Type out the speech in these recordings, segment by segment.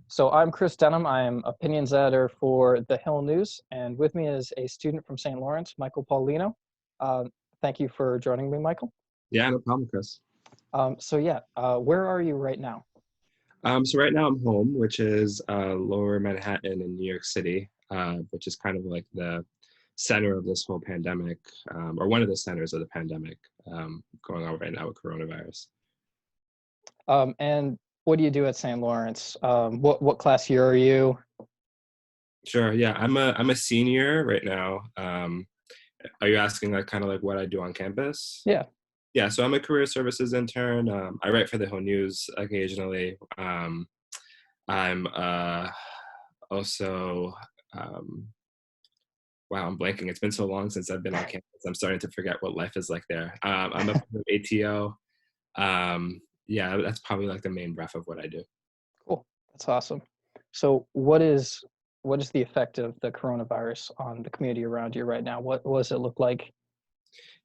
So I'm Chris Denham. I am opinions editor for The Hill News, and with me is a student from St. Lawrence, Michael Paulino. Uh, Thank you for joining me, Michael. Yeah, no problem, Chris. Where are you right now? So right now I'm home, which is Lower Manhattan in New York City, which is kind of like the center of this whole pandemic, or one of the centers of the pandemic going on right now with coronavirus. And what do you do at St. Lawrence? What class year are you? Sure, yeah, I'm a senior right now. Are you asking like kind of like what I do on campus? Yeah. Yeah, so I'm a career services intern. I write for the Hill News occasionally. I'm also um, wow, I'm blanking. It's been so long since I've been on campus. I'm starting to forget what life is like there. I'm a part of ATO. Yeah, that's probably like the main breadth of what I do. Cool. That's awesome. So what is the effect of the coronavirus on the community around you right now? What does it look like?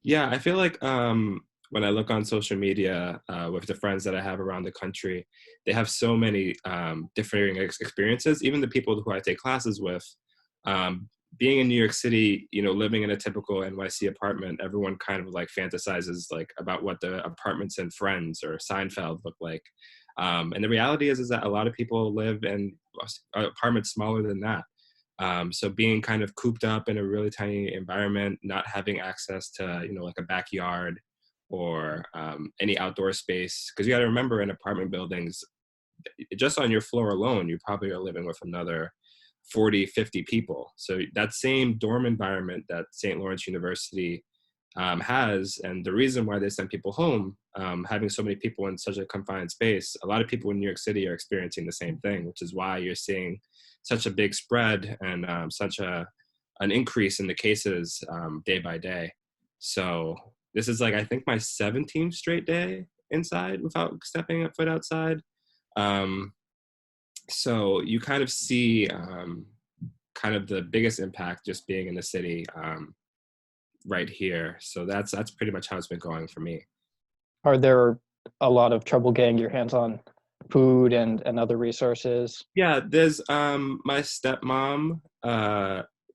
Yeah, I feel like when I look on social media with the friends that I have around the country, they have so many differing experiences. Even the people who I take classes with, um, being in New York City, living in a typical NYC apartment, everyone kind of like fantasizes like about what the apartments in Friends or Seinfeld look like. And the reality is that a lot of people live in apartments smaller than that. So being kind of cooped up in a really tiny environment, not having access to, like a backyard or any outdoor space, because you got to remember in apartment buildings, just on your floor alone, you probably are living with another 40, 50 people. So that same dorm environment that St. Lawrence University has, and the reason why they send people home, having so many people in such a confined space, a lot of people in New York City are experiencing the same thing, which is why you're seeing such a big spread and such an increase in the cases day by day. So this is like, I think my 17th straight day inside without stepping a foot outside. Um, so you kind of see kind of the biggest impact just being in the city right here. So that's pretty much how it's been going for me. Are there a lot of trouble getting your hands on food and other resources? Yeah, there's my stepmom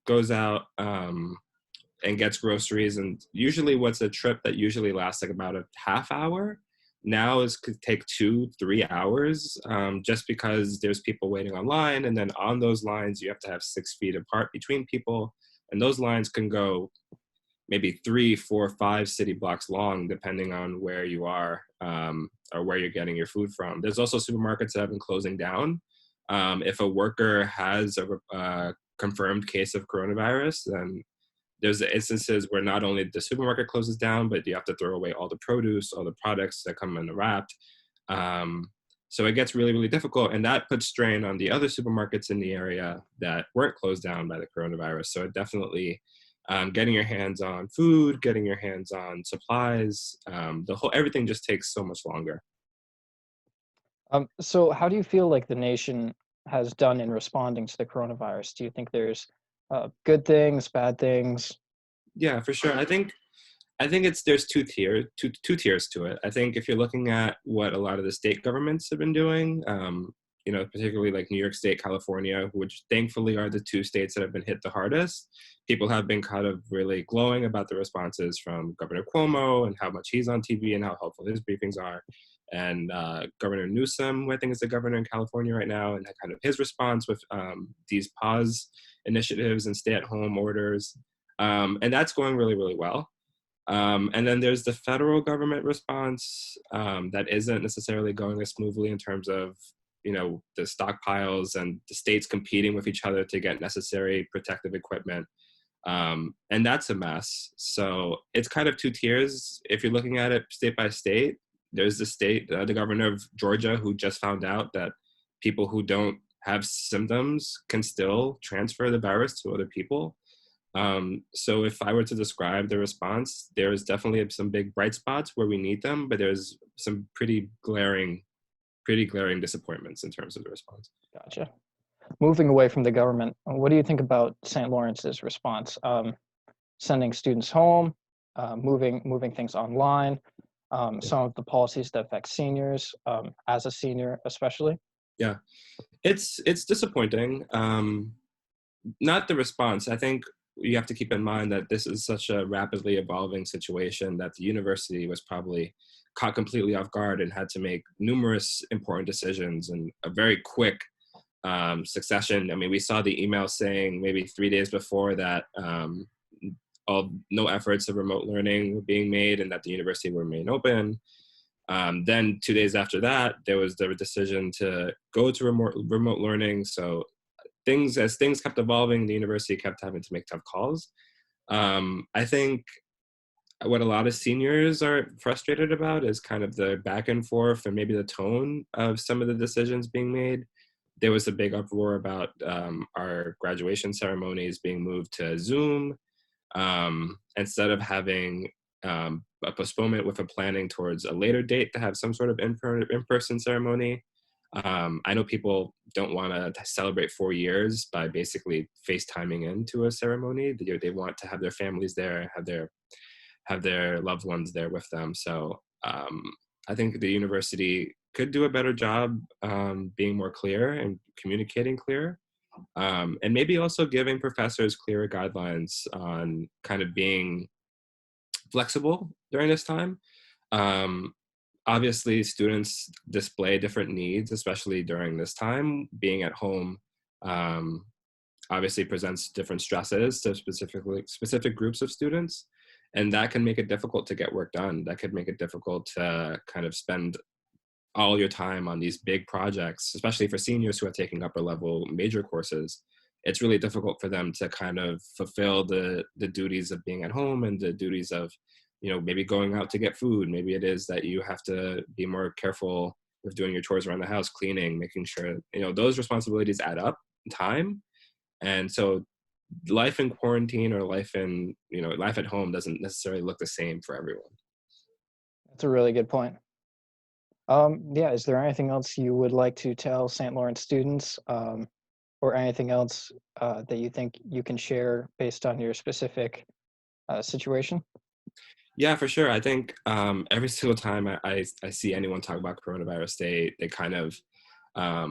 goes out and gets groceries, and usually what's a trip that usually lasts like about a half hour now is could take 2 3 hours, just because there's people waiting online, and then on those lines you have to have 6 feet apart between people, and those lines can go maybe 3 4 5 city blocks long depending on where you are, or where you're getting your food from. There's also supermarkets that have been closing down. If a worker has a confirmed case of coronavirus, then there's instances where not only the supermarket closes down, but you have to throw away all the produce, all the products that come in the wrapped. Um, so it gets really, really difficult, and that puts strain on the other supermarkets in the area that weren't closed down by the coronavirus. So it definitely, getting your hands on food, getting your hands on supplies, the whole everything just takes so much longer. So how do you feel like the nation has done in responding to the coronavirus? Do you think there's good things, bad things? Yeah, for sure. I think it's there's two tiers to it. I think if you're looking at what a lot of the state governments have been doing, particularly like New York State, California, which thankfully are the two states that have been hit the hardest, people have been kind of really glowing about the responses from Governor Cuomo and how much he's on TV and how helpful his briefings are. And Governor Newsom, who I think is the governor in California right now, and kind of his response with these pause initiatives and stay-at-home orders. And that's going really, really well. And then there's the federal government response that isn't necessarily going as smoothly in terms of, the stockpiles and the states competing with each other to get necessary protective equipment. And that's a mess. So it's kind of two tiers. If you're looking at it state by state, there's the governor of Georgia, who just found out that people who don't have symptoms can still transfer the virus to other people. So if I were to describe the response, there's definitely some big bright spots where we need them, but there's some pretty glaring disappointments in terms of the response. Gotcha. Moving away from the government, what do you think about St. Lawrence's response? Sending students home, moving things online, some of the policies that affect seniors, as a senior especially? Yeah, it's disappointing. Not the response. I think you have to keep in mind that this is such a rapidly evolving situation that the university was probably caught completely off guard and had to make numerous important decisions in a very quick succession. I mean, we saw the email saying maybe 3 days before that no efforts of remote learning were being made and that the university would remain open. Then 2 days after that, there was the decision to go to remote learning. So as things kept evolving, the university kept having to make tough calls. I think what a lot of seniors are frustrated about is kind of the back and forth and maybe the tone of some of the decisions being made. There was a big uproar about our graduation ceremonies being moved to Zoom instead of having a postponement with a planning towards a later date to have some sort of in-person ceremony. I know people don't want to celebrate 4 years by basically FaceTiming into a ceremony. They want to have their families there, have their loved ones there with them. So I think the university could do a better job being more clear and communicating clear. And maybe also giving professors clearer guidelines on kind of being flexible during this time. Um, Obviously, students display different needs, especially during this time. Being at home um, obviously presents different stresses to specific groups of students, and that can make it difficult to get work done. That could make it difficult to kind of spend all your time on these big projects, especially for seniors who are taking upper level major courses. It's really difficult for them to kind of fulfill the duties of being at home and the duties of, maybe going out to get food. Maybe it is that you have to be more careful with doing your chores around the house, cleaning, making sure, those responsibilities add up in time. And so life in quarantine or life at home doesn't necessarily look the same for everyone. That's a really good point. Yeah, is there anything else you would like to tell St. Lawrence students, or anything else that you think you can share based on your specific situation? Yeah, for sure. I think every single time I see anyone talk about coronavirus, they kind of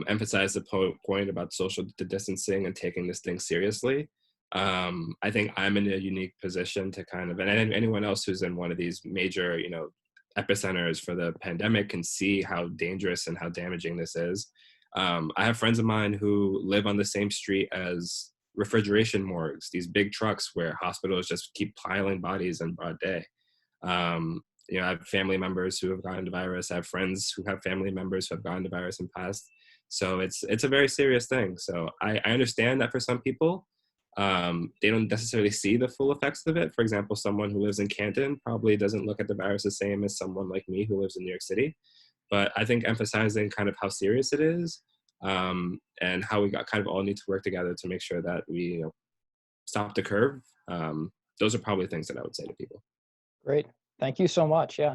emphasize the point about social distancing and taking this thing seriously. I think I'm in a unique position to kind of, and anyone else who's in one of these major, epicenters for the pandemic can see how dangerous and how damaging this is. I have friends of mine who live on the same street as refrigeration morgues, these big trucks where hospitals just keep piling bodies in broad day. Um, I have family members who have gotten the virus. I have friends who have family members who have gotten the virus in the past. So it's a very serious thing. So I understand that for some people, they don't necessarily see the full effects of it. For example, someone who lives in Canton probably doesn't look at the virus the same as someone like me who lives in New York City. But I think emphasizing kind of how serious it is, and how we got kind of all need to work together to make sure that we stop the curve. Those are probably things that I would say to people. Great. Thank you so much. Yeah.